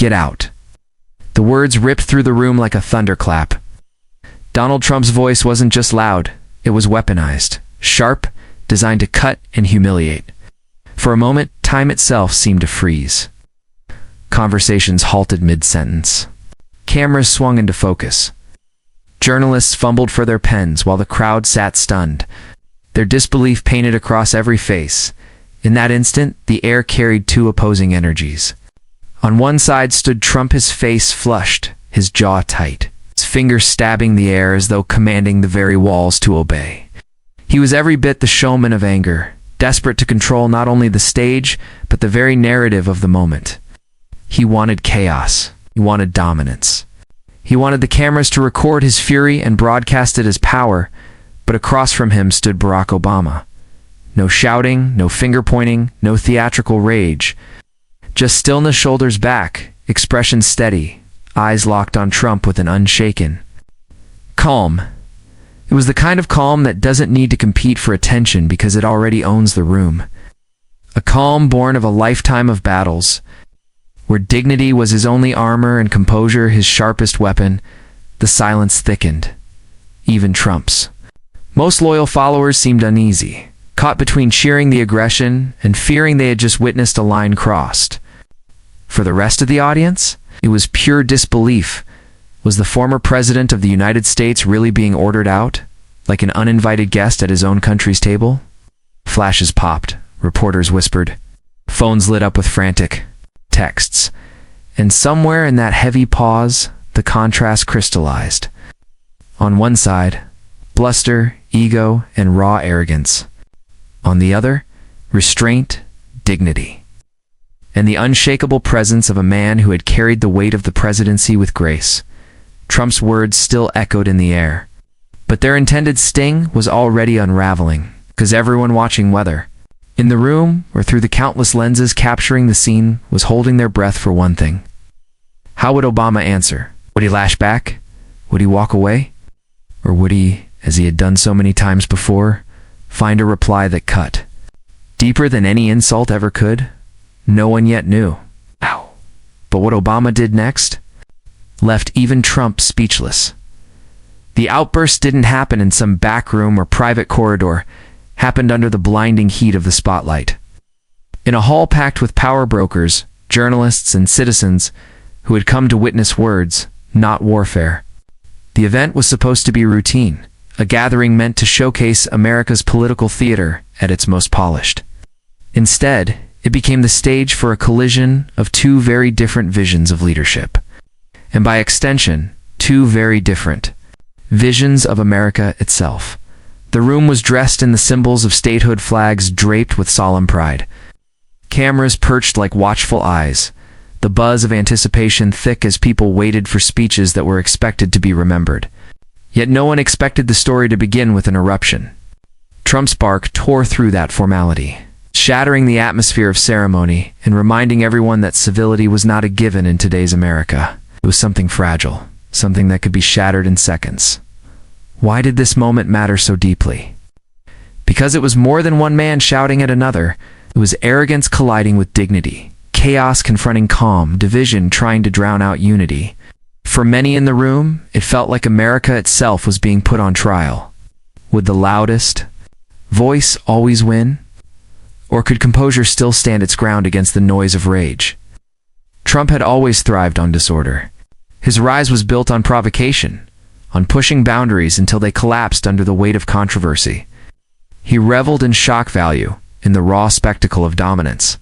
Get out." The words ripped through the room like a thunderclap. Donald Trump's voice wasn't just loud, it was weaponized, sharp, designed to cut and humiliate. For a moment, time itself seemed to freeze. Conversations halted mid-sentence. Cameras swung into focus. Journalists fumbled for their pens while the crowd sat stunned, their disbelief painted across every face. In that instant, the air carried two opposing energies. On one side stood Trump, his face flushed, his jaw tight, his fingers stabbing the air as though commanding the very walls to obey. He was every bit the showman of anger, desperate to control not only the stage, but the very narrative of the moment. He wanted chaos. He wanted dominance. He wanted the cameras to record his fury and broadcast it as power, but across from him stood Barack Obama. No shouting, no finger-pointing, no theatrical rage. Just stillness, shoulders back, expression steady, eyes locked on Trump with an unshaken calm. It was the kind of calm that doesn't need to compete for attention because it already owns the room. A calm born of a lifetime of battles, where dignity was his only armor and composure his sharpest weapon. The silence thickened, even Trump's most loyal followers seemed uneasy, caught between cheering the aggression and fearing they had just witnessed a line crossed. For the rest of the audience, it was pure disbelief. Was the former president of the United States really being ordered out, like an uninvited guest at his own country's table? Flashes popped, reporters whispered, phones lit up with frantic texts, and somewhere in that heavy pause, the contrast crystallized. On one side, bluster, ego, and raw arrogance. On the other, restraint, dignity, and the unshakable presence of a man who had carried the weight of the presidency with grace. Trump's words still echoed in the air, but their intended sting was already unraveling, because everyone watching, whether in the room or through the countless lenses capturing the scene, was holding their breath for one thing. How would Obama answer? Would he lash back? Would he walk away? Or would he, as he had done so many times before, find a reply that cut deeper than any insult ever could? No one yet knew. Ow. But what Obama did next left even Trump speechless. The outburst didn't happen in some back room or private corridor, happened under the blinding heat of the spotlight. In a hall packed with power brokers, journalists, and citizens who had come to witness words, not warfare. The event was supposed to be routine, a gathering meant to showcase America's political theater at its most polished. Instead, it became the stage for a collision of two very different visions of leadership, and by extension, two very different visions of America itself. The room was dressed in the symbols of statehood, flags draped with solemn pride, cameras perched like watchful eyes, the buzz of anticipation thick as people waited for speeches that were expected to be remembered. Yet no one expected the story to begin with an eruption. Trump's bark tore through that formality, shattering the atmosphere of ceremony and reminding everyone that civility was not a given in today's America. It was something fragile, something that could be shattered in seconds. Why did this moment matter so deeply? Because it was more than one man shouting at another. It was arrogance colliding with dignity, chaos confronting calm, division trying to drown out unity. For many in the room, it felt like America itself was being put on trial. Would the loudest voice always win? Or could composure still stand its ground against the noise of rage? Trump had always thrived on disorder. His rise was built on provocation, on pushing boundaries until they collapsed under the weight of controversy. He reveled in shock value, in the raw spectacle of dominance.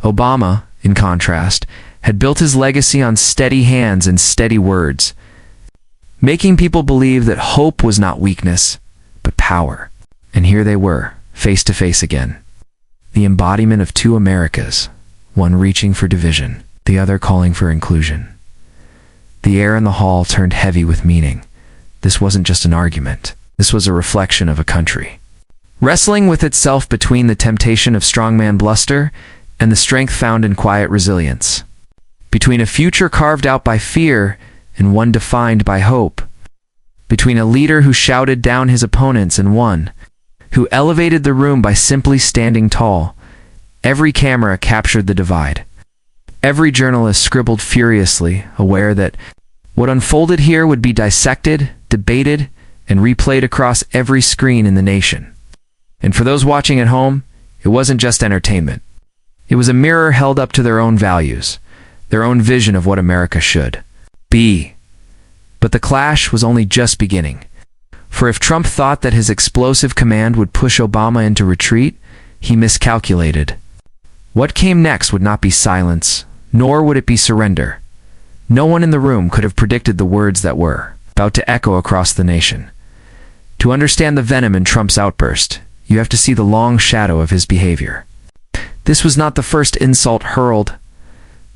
Obama, in contrast, had built his legacy on steady hands and steady words, making people believe that hope was not weakness, but power. And here they were, face to face again. The embodiment of two Americas, one reaching for division, the other calling for inclusion. The air in the hall turned heavy with meaning. This wasn't just an argument. This was a reflection of a country, wrestling with itself between the temptation of strongman bluster and the strength found in quiet resilience. Between a future carved out by fear and one defined by hope. Between a leader who shouted down his opponents and one who elevated the room by simply standing tall. Every camera captured the divide. Every journalist scribbled furiously, aware that what unfolded here would be dissected, debated, and replayed across every screen in the nation. And for those watching at home, it wasn't just entertainment. It was a mirror held up to their own values, their own vision of what America should be. But the clash was only just beginning. For if Trump thought that his explosive command would push Obama into retreat, he miscalculated. What came next would not be silence, nor would it be surrender. No one in the room could have predicted the words that were about to echo across the nation. To understand the venom in Trump's outburst, you have to see the long shadow of his behavior. This was not the first insult hurled,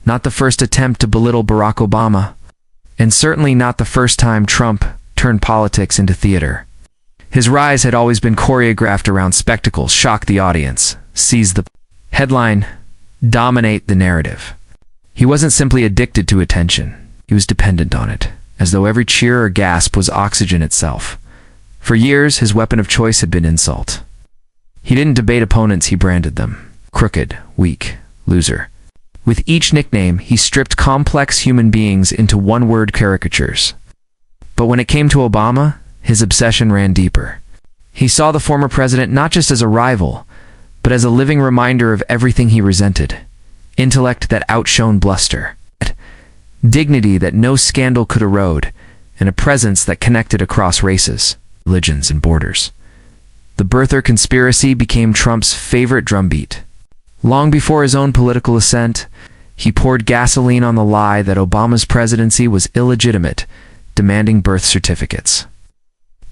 not the first attempt to belittle Barack Obama, and certainly not the first time Trump turned politics into theater. His rise had always been choreographed around spectacle: shock the audience, seize the headline, dominate the narrative. He wasn't simply addicted to attention, he was dependent on it, as though every cheer or gasp was oxygen itself. For years, his weapon of choice had been insult. He didn't debate opponents, he branded them: crooked, weak, loser. With each nickname, he stripped complex human beings into one-word caricatures. But when it came to Obama, his obsession ran deeper. He saw the former president not just as a rival, but as a living reminder of everything he resented: intellect that outshone bluster, dignity that no scandal could erode, and a presence that connected across races, religions, and borders. The birther conspiracy became Trump's favorite drumbeat. Long before his own political ascent, he poured gasoline on the lie that Obama's presidency was illegitimate, demanding birth certificates.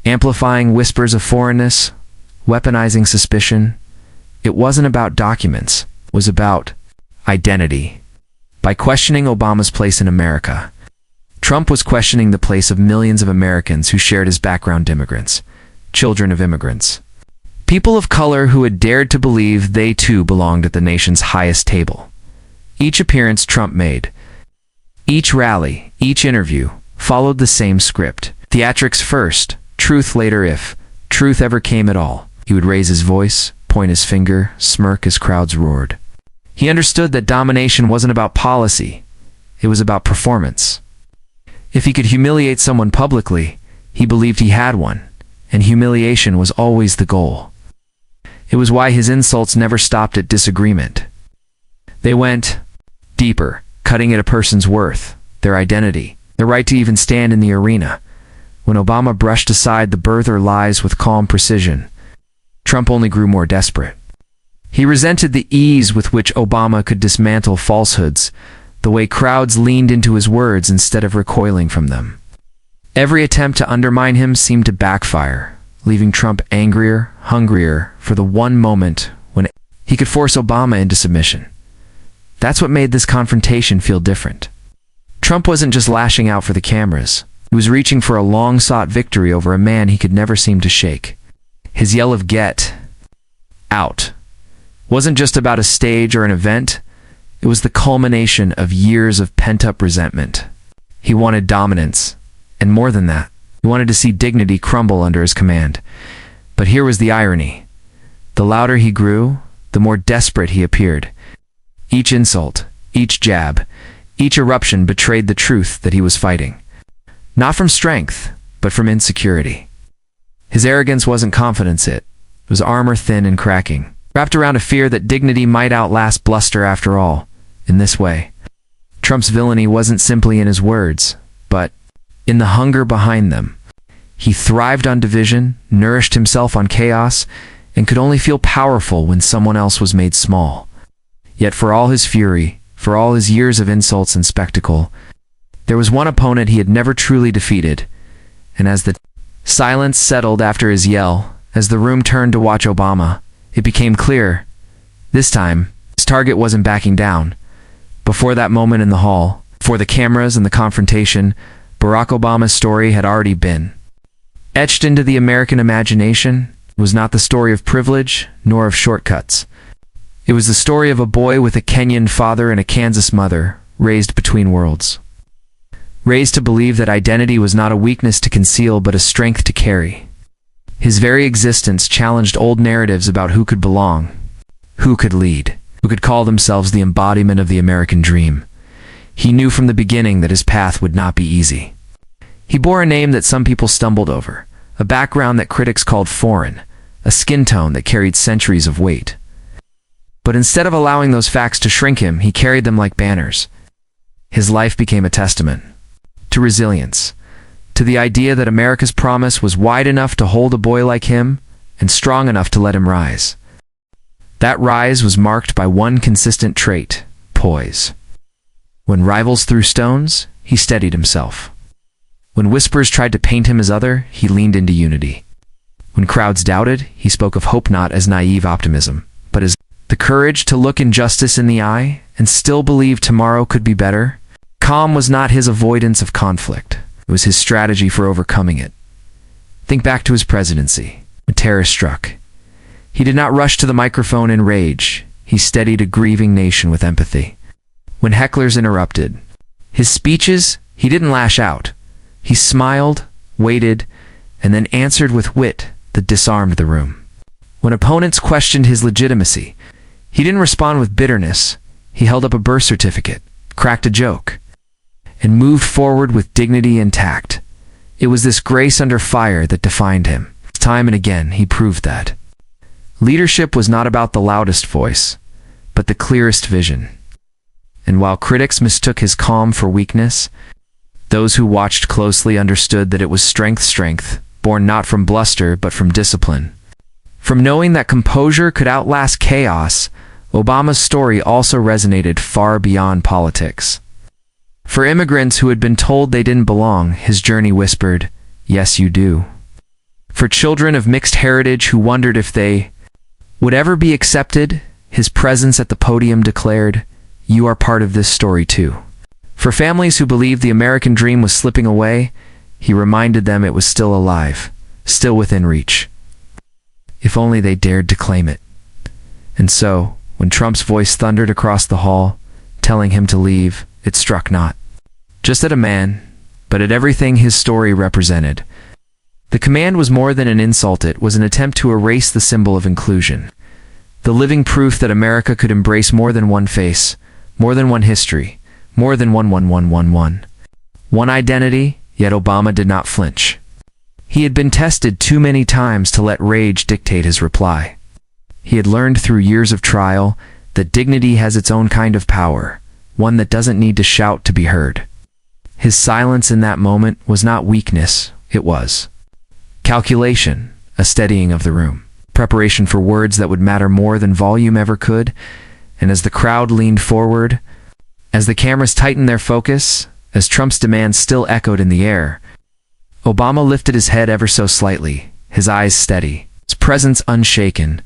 Amplifying whispers of foreignness, weaponizing suspicion, it wasn't about documents, it was about identity. By questioning Obama's place in America, Trump was questioning the place of millions of Americans who shared his background: immigrants, children of immigrants, people of color who had dared to believe they too belonged at the nation's highest table. Each appearance Trump made, each rally, each interview, followed the same script. Theatrics first, truth later if truth ever came at all. He would raise his voice, point his finger, smirk as crowds roared. He understood that domination wasn't about policy, it was about performance. If he could humiliate someone publicly, he believed he had one, and humiliation was always the goal. It was why his insults never stopped at disagreement. They went deeper, cutting at a person's worth, their identity, their right to even stand in the arena. When Obama brushed aside the birther lies with calm precision, Trump only grew more desperate. He resented the ease with which Obama could dismantle falsehoods, the way crowds leaned into his words instead of recoiling from them. Every attempt to undermine him seemed to backfire, leaving Trump angrier, hungrier for the one moment when he could force Obama into submission. That's what made this confrontation feel different. Trump wasn't just lashing out for the cameras. He was reaching for a long-sought victory over a man he could never seem to shake. His yell of "Get out" wasn't just about a stage or an event. It was the culmination of years of pent-up resentment. He wanted dominance, and more than that, he wanted to see dignity crumble under his command. But here was the irony. The louder he grew, the more desperate he appeared. Each insult, each jab, each eruption betrayed the truth that he was fighting. Not from strength, but from insecurity. His arrogance wasn't confidence, it was armor thin and cracking, wrapped around a fear that dignity might outlast bluster after all. In this way, Trump's villainy wasn't simply in his words, but in the hunger behind them. He thrived on division, nourished himself on chaos, and could only feel powerful when someone else was made small. Yet for all his fury, for all his years of insults and spectacle, there was one opponent he had never truly defeated, and as the silence settled after his yell, as the room turned to watch Obama, it became clear. This time, his target wasn't backing down. Before that moment in the hall, before the cameras and the confrontation, Barack Obama's story had already been etched into the American imagination. It was not the story of privilege, nor of shortcuts. It was the story of a boy with a Kenyan father and a Kansas mother, raised between worlds. Raised to believe that identity was not a weakness to conceal but a strength to carry. His very existence challenged old narratives about who could belong, who could lead, who could call themselves the embodiment of the American dream. He knew from the beginning that his path would not be easy. He bore a name that some people stumbled over, a background that critics called foreign, a skin tone that carried centuries of weight. But instead of allowing those facts to shrink him, he carried them like banners. His life became a testament to resilience, to the idea that America's promise was wide enough to hold a boy like him and strong enough to let him rise. That rise was marked by one consistent trait: poise. When rivals threw stones, he steadied himself. When whispers tried to paint him as other, he leaned into unity. When crowds doubted, he spoke of hope not as naive optimism, but as the courage to look injustice in the eye and still believe tomorrow could be better. Calm was not his avoidance of conflict. It was his strategy for overcoming it. Think back to his presidency, when terror struck. He did not rush to the microphone in rage. He steadied a grieving nation with empathy. When hecklers interrupted his speeches, he didn't lash out. He smiled, waited, and then answered with wit that disarmed the room. When opponents questioned his legitimacy, he didn't respond with bitterness. He held up a birth certificate, cracked a joke, and moved forward with dignity and tact. It was this grace under fire that defined him. Time and again, he proved that. Leadership was not about the loudest voice, but the clearest vision. And while critics mistook his calm for weakness, those who watched closely understood that it was strength, born not from bluster, but from discipline. From knowing that composure could outlast chaos, Obama's story also resonated far beyond politics. For immigrants who had been told they didn't belong, his journey whispered, "Yes, you do." For children of mixed heritage who wondered if they would ever be accepted, his presence at the podium declared, "You are part of this story too." For families who believed the American dream was slipping away, he reminded them it was still alive, still within reach. If only they dared to claim it. And so, when Trump's voice thundered across the hall, telling him to leave, it struck not just at a man, but at everything his story represented. The command was more than an insult. It was an attempt to erase the symbol of inclusion, the living proof that America could embrace more than one face, more than one history, more than one identity. Yet Obama did not flinch. He had been tested too many times to let rage dictate his reply. He had learned through years of trial that dignity has its own kind of power, one that doesn't need to shout to be heard. His silence in that moment was not weakness, it was calculation, a steadying of the room, preparation for words that would matter more than volume ever could. And as the crowd leaned forward, as the cameras tightened their focus, as Trump's demands still echoed in the air, Obama lifted his head ever so slightly, his eyes steady, his presence unshaken.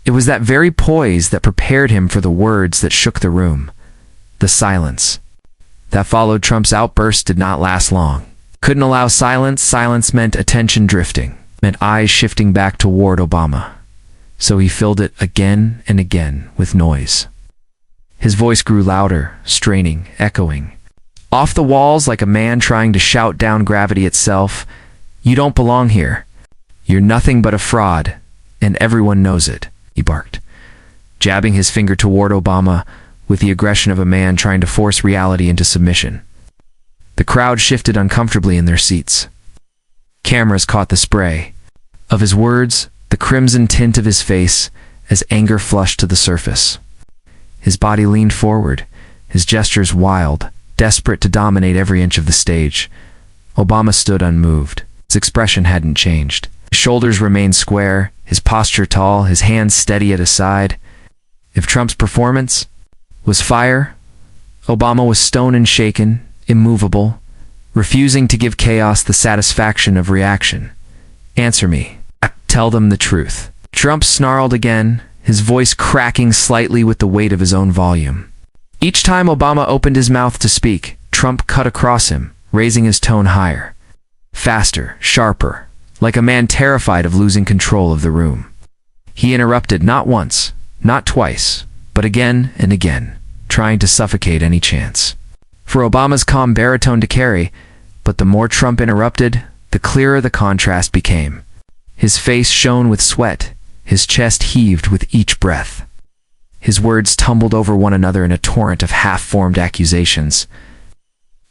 It was that very poise that prepared him for the words that shook the room. The silence that followed Trump's outburst did not last long. Couldn't allow silence. Silence meant attention drifting, meant eyes shifting back toward Obama. So he filled it again and again with noise. His voice grew louder, straining, echoing off the walls like a man trying to shout down gravity itself. "You don't belong here. You're nothing but a fraud, and everyone knows it," he barked, jabbing his finger toward Obama with the aggression of a man trying to force reality into submission. The crowd shifted uncomfortably in their seats. Cameras caught the spray of his words, the crimson tint of his face, as anger flushed to the surface. His body leaned forward, his gestures wild, desperate to dominate every inch of the stage. Obama stood unmoved. His expression hadn't changed. His shoulders remained square, his posture tall, his hands steady at his side. If Trump's performance was fire, Obama was stone and shaken, immovable, refusing to give chaos the satisfaction of reaction. "Answer me. Tell them the truth." Trump snarled again, his voice cracking slightly with the weight of his own volume. Each time Obama opened his mouth to speak, Trump cut across him, raising his tone higher, faster, sharper, like a man terrified of losing control of the room. He interrupted not once, not twice, but again and again, trying to suffocate any chance for Obama's calm baritone to carry. But the more Trump interrupted, the clearer the contrast became. His face shone with sweat, his chest heaved with each breath. His words tumbled over one another in a torrent of half-formed accusations.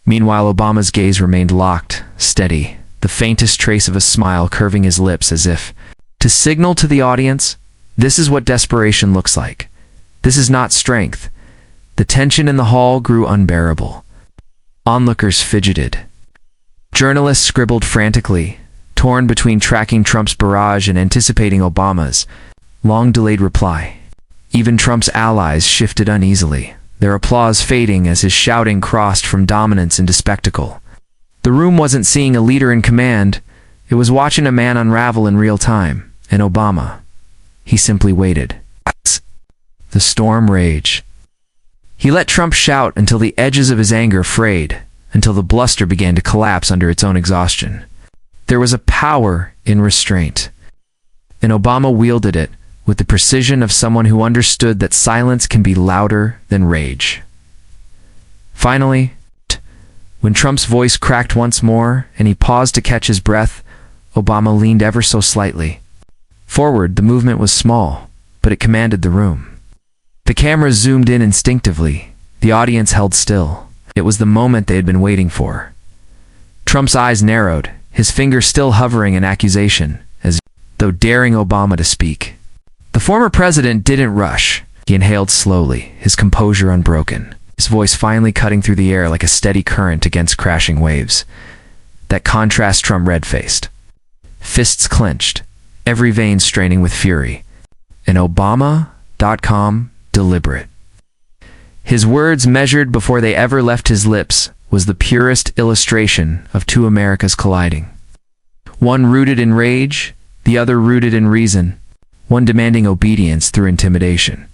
Meanwhile, Obama's gaze remained locked, steady, the faintest trace of a smile curving his lips as if to signal to the audience, this is what desperation looks like. This is not strength. The tension in the hall grew unbearable. Onlookers fidgeted. Journalists scribbled frantically, torn between tracking Trump's barrage and anticipating Obama's long-delayed reply. Even Trump's allies shifted uneasily, their applause fading as his shouting crossed from dominance into spectacle. The room wasn't seeing a leader in command, it was watching a man unravel in real time, and Obama. He simply waited. The storm raged. He let Trump shout until the edges of his anger frayed, until the bluster began to collapse under its own exhaustion. There was a power in restraint, and Obama wielded it with the precision of someone who understood that silence can be louder than rage. Finally, when Trump's voice cracked once more and he paused to catch his breath, Obama leaned ever so slightly. Forward, the movement was small, but it commanded the room. The cameras zoomed in instinctively. The audience held still. It was the moment they had been waiting for. Trump's eyes narrowed, his finger still hovering in accusation, as though daring Obama to speak. The former president didn't rush. He inhaled slowly, his composure unbroken, his voice finally cutting through the air like a steady current against crashing waves. That contrast Trump red-faced. Fists clenched, every vein straining with fury. And Obama.com deliberate. His words, measured before they ever left his lips, was the purest illustration of two Americas colliding. One rooted in rage, the other rooted in reason. One demanding obedience through intimidation,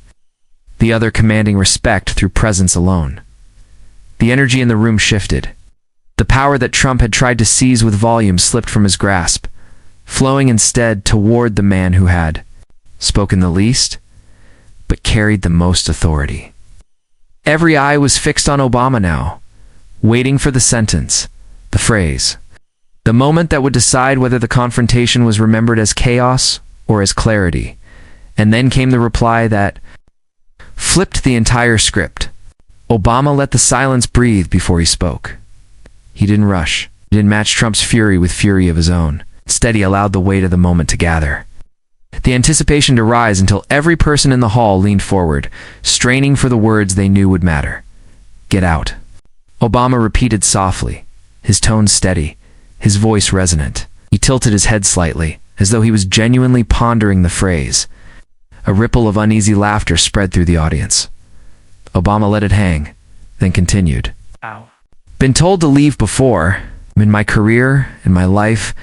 the other commanding respect through presence alone. The energy in the room shifted. The power that Trump had tried to seize with volume slipped from his grasp, flowing instead toward the man who had spoken the least, but carried the most authority. Every eye was fixed on Obama now, waiting for the sentence, the phrase, the moment that would decide whether the confrontation was remembered as chaos or as clarity. And then came the reply that flipped the entire script. Obama let the silence breathe before he spoke. He didn't rush. He didn't match Trump's fury with fury of his own. Instead, he allowed the weight of the moment to gather. The anticipation to rise until every person in the hall leaned forward, straining for the words they knew would matter. Get out. Obama repeated softly, his tone steady, his voice resonant. He tilted his head slightly, as though he was genuinely pondering the phrase. A ripple of uneasy laughter spread through the audience. Obama let it hang, then continued. Ow. Been told to leave before. In my career, in my life,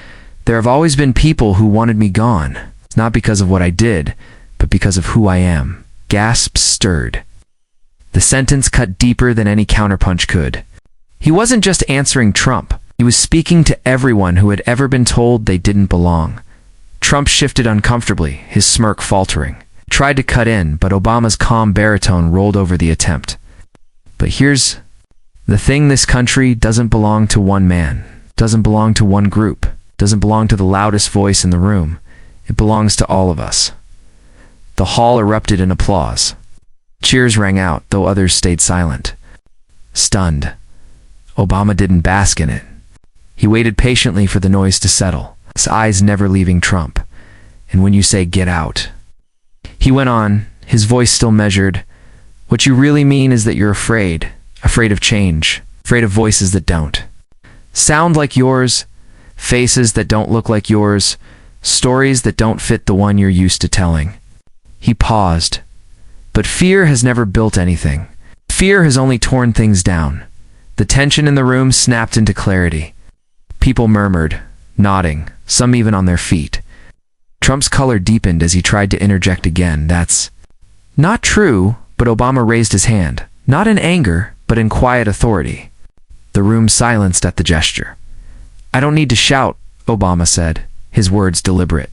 there have always been people who wanted me gone. It's not because of what I did, but because of who I am. Gasps stirred. The sentence cut deeper than any counterpunch could. He wasn't just answering Trump. He was speaking to everyone who had ever been told they didn't belong. Trump shifted uncomfortably, his smirk faltering. Tried to cut in, but Obama's calm baritone rolled over the attempt. But here's the thing: this country doesn't belong to one man, doesn't belong to one group, doesn't belong to the loudest voice in the room. It belongs to all of us. The hall erupted in applause. Cheers rang out, though others stayed silent. Stunned, Obama didn't bask in it. He waited patiently for the noise to settle, his eyes never leaving Trump. And when you say get out, he went on, his voice still measured, what you really mean is that you're afraid of change, afraid of voices that don't sound like yours, faces that don't look like yours, stories that don't fit the one you're used to telling. He paused. But fear has never built anything. Fear has only torn things down. The tension in the room snapped into clarity. People murmured, nodding, some even on their feet. Trump's color deepened as he tried to interject again. That's not true, but Obama raised his hand, not in anger, but in quiet authority. The room silenced at the gesture. I don't need to shout, Obama said, his words deliberate,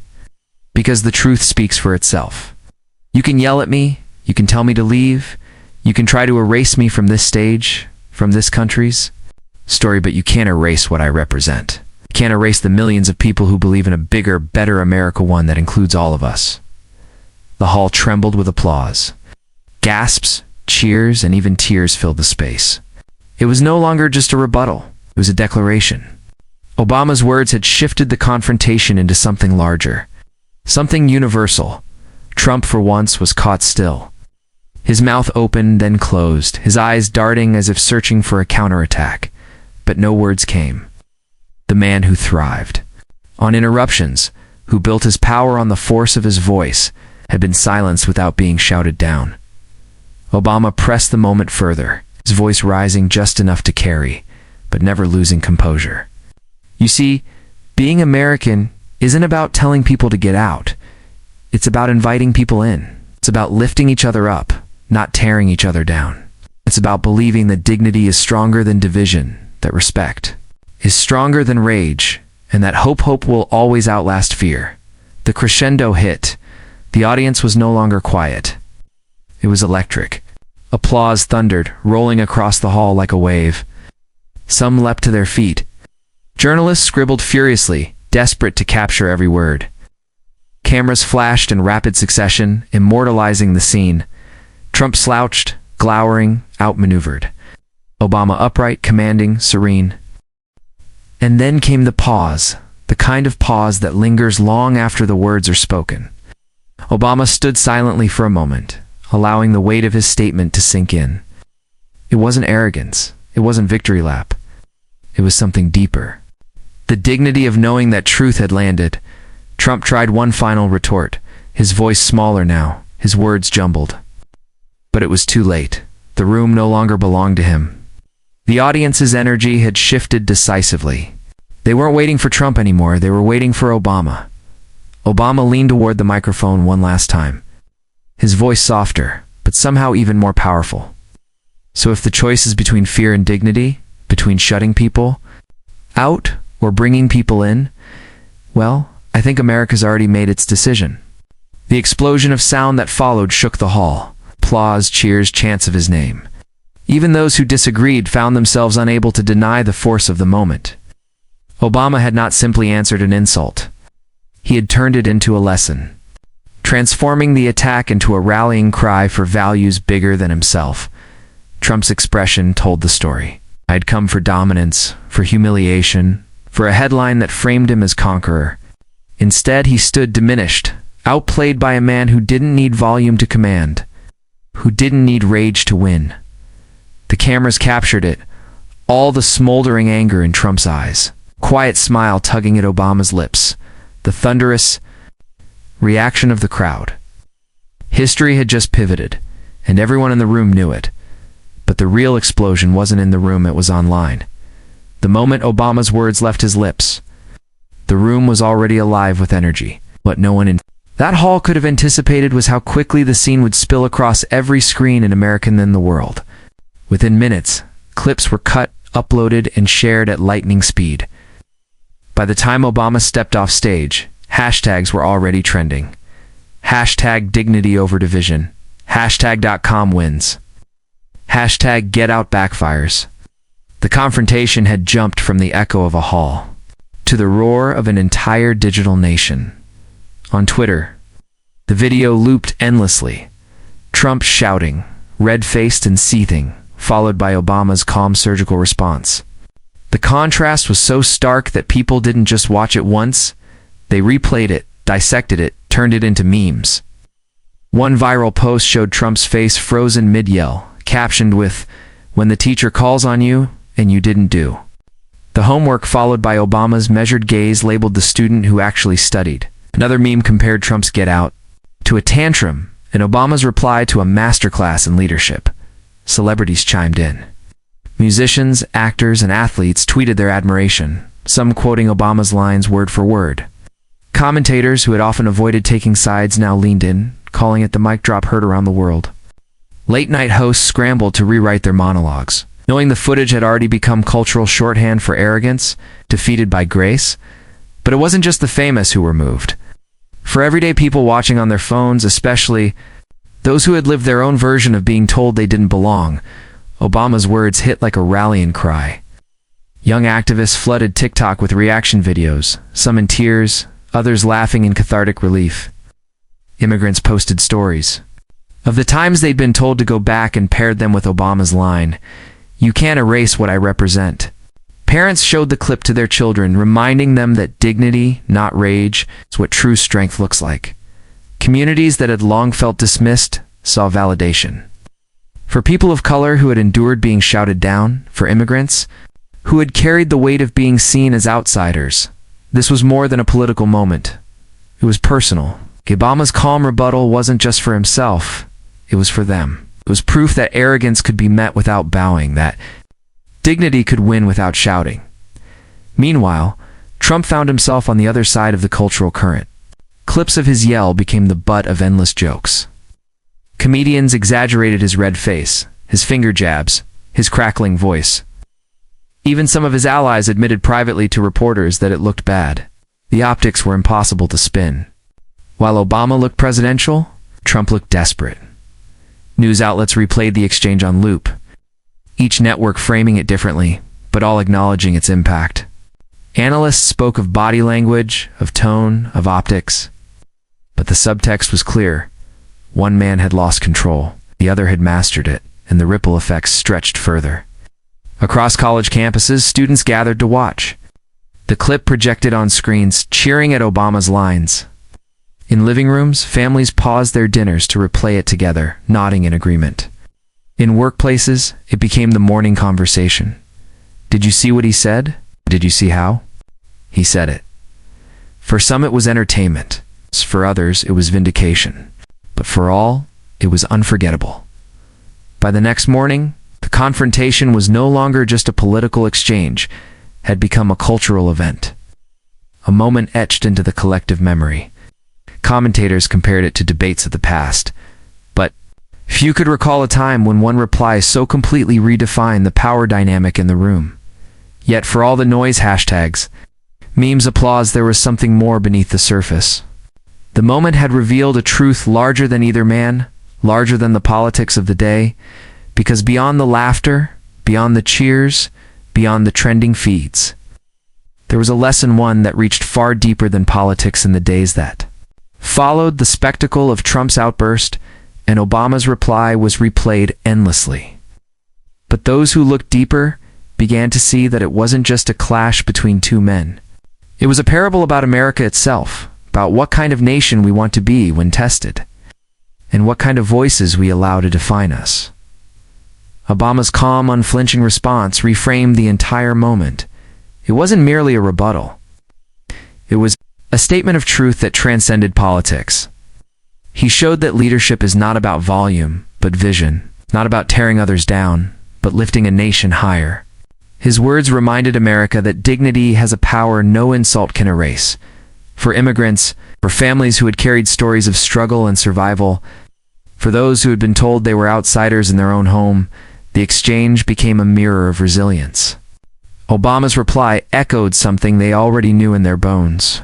because the truth speaks for itself. You can yell at me, you can tell me to leave, you can try to erase me from this stage, from this country's story, but you can't erase what I represent. You can't erase the millions of people who believe in a bigger, better America, one that includes all of us. The hall trembled with applause. Gasps, cheers, and even tears filled the space. It was no longer just a rebuttal. It was a declaration. Obama's words had shifted the confrontation into something larger, something universal. Trump, for once, was caught still. His mouth opened, then closed, his eyes darting as if searching for a counterattack. But no words came. The man who thrived on interruptions, who built his power on the force of his voice, had been silenced without being shouted down. Obama pressed the moment further, his voice rising just enough to carry, but never losing composure. You see, being American isn't about telling people to get out. It's about inviting people in. It's about lifting each other up, not tearing each other down. It's about believing that dignity is stronger than division, that respect is stronger than rage, and that hope will always outlast fear. The crescendo hit. The audience was no longer quiet. It was electric. Applause thundered, rolling across the hall like a wave. Some leapt to their feet. Journalists scribbled furiously, desperate to capture every word. Cameras flashed in rapid succession, immortalizing the scene. Trump slouched, glowering, outmaneuvered. Obama upright, commanding, serene. And then came the pause, the kind of pause that lingers long after the words are spoken. Obama stood silently for a moment, allowing the weight of his statement to sink in. It wasn't arrogance. It wasn't victory lap. It was something deeper. The dignity of knowing that truth had landed. Trump tried one final retort, his voice smaller now, his words jumbled. But it was too late. The room no longer belonged to him. The audience's energy had shifted decisively. They weren't waiting for Trump anymore, they were waiting for Obama. Obama leaned toward the microphone one last time. His voice softer, but somehow even more powerful. So if the choice is between fear and dignity, between shutting people out or bringing people in, well, I think America's already made its decision. The explosion of sound that followed shook the hall. Applause, cheers, chants of his name. Even those who disagreed found themselves unable to deny the force of the moment. Obama had not simply answered an insult. He had turned it into a lesson, transforming the attack into a rallying cry for values bigger than himself. Trump's expression told the story. I'd come for dominance, for humiliation, for a headline that framed him as conqueror. Instead, he stood diminished, outplayed by a man who didn't need volume to command, who didn't need rage to win. The cameras captured it, all the smoldering anger in Trump's eyes, quiet smile tugging at Obama's lips, the thunderous reaction of the crowd. History had just pivoted, and everyone in the room knew it. But the real explosion wasn't in the room, it was online. The moment Obama's words left his lips, the room was already alive with energy. What no one in that hall could have anticipated was how quickly the scene would spill across every screen in America and then the world. Within minutes, clips were cut, uploaded, and shared at lightning speed. By the time Obama stepped off stage, hashtags were already trending. Hashtag dignity over division. Hashtag.com wins. Hashtag get out backfires. The confrontation had jumped from the echo of a hall to the roar of an entire digital nation. On Twitter, the video looped endlessly. Trump shouting, red-faced and seething, followed by Obama's calm surgical response. The contrast was so stark that people didn't just watch it once, they replayed it, dissected it, turned it into memes. One viral post showed Trump's face frozen mid-yell, captioned with, "When the teacher calls on you, and you didn't do." The homework followed by Obama's measured gaze labeled the student who actually studied. Another meme compared Trump's get out to a tantrum, and Obama's reply to a masterclass in leadership. Celebrities chimed in. Musicians, actors, and athletes tweeted their admiration, some quoting Obama's lines word for word. Commentators who had often avoided taking sides now leaned in, calling it the mic drop heard around the world. Late-night hosts scrambled to rewrite their monologues, knowing the footage had already become cultural shorthand for arrogance, defeated by grace. But it wasn't just the famous who were moved. For everyday people watching on their phones, especially those who had lived their own version of being told they didn't belong, Obama's words hit like a rallying cry. Young activists flooded TikTok with reaction videos, some in tears, others laughing in cathartic relief. Immigrants posted stories. Of the times they'd been told to go back and paired them with Obama's line, "You can't erase what I represent." Parents showed the clip to their children, reminding them that dignity, not rage, is what true strength looks like. Communities that had long felt dismissed saw validation. For people of color who had endured being shouted down, for immigrants who had carried the weight of being seen as outsiders, this was more than a political moment. It was personal. Obama's calm rebuttal wasn't just for himself, it was for them. It was proof that arrogance could be met without bowing, that dignity could win without shouting. Meanwhile, Trump found himself on the other side of the cultural current. Clips of his yell became the butt of endless jokes. Comedians exaggerated his red face, his finger jabs, his crackling voice. Even some of his allies admitted privately to reporters that it looked bad. The optics were impossible to spin. While Obama looked presidential, Trump looked desperate. News outlets replayed the exchange on loop, each network framing it differently, but all acknowledging its impact. Analysts spoke of body language, of tone, of optics, but the subtext was clear. One man had lost control, the other had mastered it, and the ripple effects stretched further. Across college campuses, students gathered to watch. The clip projected on screens, cheering at Obama's lines. In living rooms, families paused their dinners to replay it together, nodding in agreement. In workplaces, it became the morning conversation. Did you see what he said? Did you see how? He said it. For some it was entertainment. For others it was vindication. But for all, it was unforgettable. By the next morning, the confrontation was no longer just a political exchange, had become a cultural event. A moment etched into the collective memory. Commentators compared it to debates of the past, but few could recall a time when one reply so completely redefined the power dynamic in the room. Yet for all the noise hashtags, memes, applause, there was something more beneath the surface. The moment had revealed a truth larger than either man, larger than the politics of the day, because beyond the laughter, beyond the cheers, beyond the trending feeds, there was a lesson, one that reached far deeper than politics in the days that followed. The spectacle of Trump's outburst and Obama's reply was replayed endlessly. But those who looked deeper began to see that it wasn't just a clash between two men. It was a parable about America itself, about what kind of nation we want to be when tested, and what kind of voices we allow to define us. Obama's calm, unflinching response reframed the entire moment. It wasn't merely a rebuttal. It was a statement of truth that transcended politics. He showed that leadership is not about volume, but vision, not about tearing others down, but lifting a nation higher. His words reminded America that dignity has a power no insult can erase. For immigrants, for families who had carried stories of struggle and survival, for those who had been told they were outsiders in their own home, the exchange became a mirror of resilience. Obama's reply echoed something they already knew in their bones.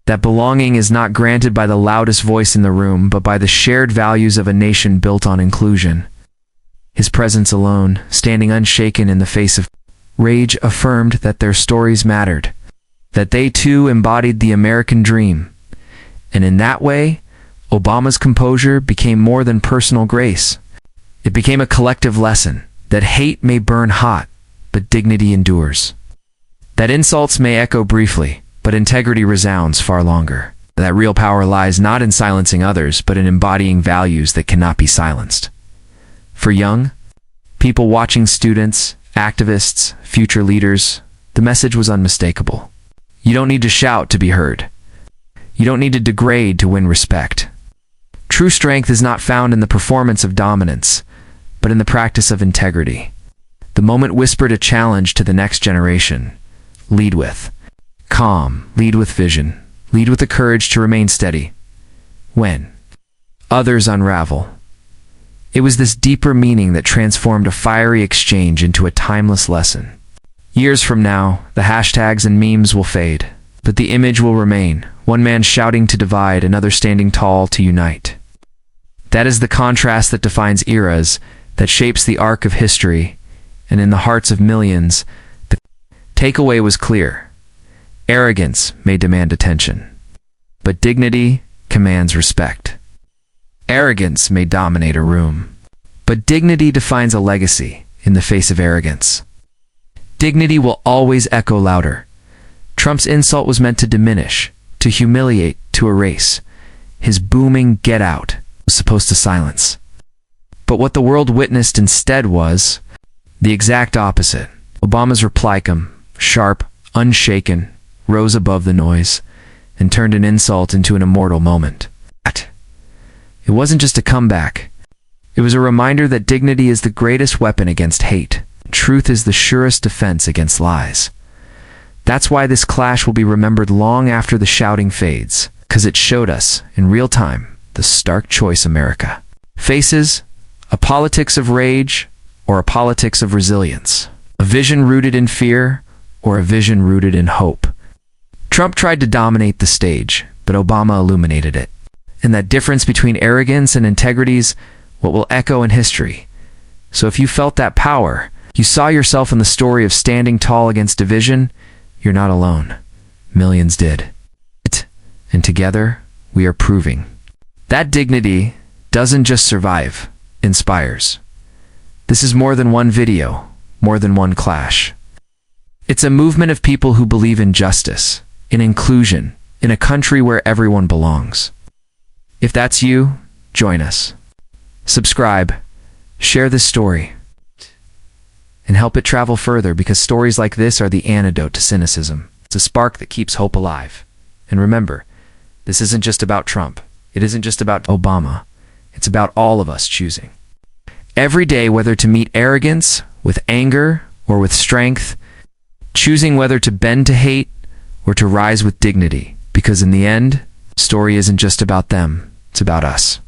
That belonging is not granted by the loudest voice in the room, but by the shared values of a nation built on inclusion. His presence alone, standing unshaken in the face of rage, affirmed that their stories mattered, that they too embodied the American dream. And in that way, Obama's composure became more than personal grace. It became a collective lesson that hate may burn hot, but dignity endures. That insults may echo briefly, but integrity resounds far longer. That real power lies not in silencing others, but in embodying values that cannot be silenced. For young people watching, students, activists, future leaders, the message was unmistakable. You don't need to shout to be heard. You don't need to degrade to win respect. True strength is not found in the performance of dominance, but in the practice of integrity. The moment whispered a challenge to the next generation. Lead with calm, lead with vision, lead with the courage to remain steady when others unravel. It was this deeper meaning that transformed a fiery exchange into a timeless lesson. Years from now, the hashtags and memes will fade, but the image will remain, one man shouting to divide, another standing tall to unite. That is the contrast that defines eras, that shapes the arc of history, and in the hearts of millions, the takeaway was clear. Arrogance may demand attention, but dignity commands respect. Arrogance may dominate a room, but dignity defines a legacy in the face of arrogance. Dignity will always echo louder. Trump's insult was meant to diminish, to humiliate, to erase. His booming "get out" was supposed to silence. But what the world witnessed instead was the exact opposite. Obama's reply, sharp, unshaken, rose above the noise and turned an insult into an immortal moment. It wasn't just a comeback. It was a reminder that dignity is the greatest weapon against hate. Truth is the surest defense against lies. That's why this clash will be remembered long after the shouting fades, because it showed us, in real time, the stark choice America faces: a politics of rage or a politics of resilience, a vision rooted in fear or a vision rooted in hope. Trump tried to dominate the stage, but Obama illuminated it. And that difference between arrogance and integrity is what will echo in history. So if you felt that power, you saw yourself in the story of standing tall against division, you're not alone. Millions did. And together, we are proving that dignity doesn't just survive, inspires. This is more than one video, more than one clash. It's a movement of people who believe in justice, in inclusion, in a country where everyone belongs. If that's you, join us. Subscribe, share this story, and help it travel further, because stories like this are the antidote to cynicism. It's a spark that keeps hope alive. And remember, this isn't just about Trump. It isn't just about Obama. It's about all of us choosing. Every day, whether to meet arrogance with anger or with strength, choosing whether to bend to hate or to rise with dignity. Because in the end, the story isn't just about them, it's about us.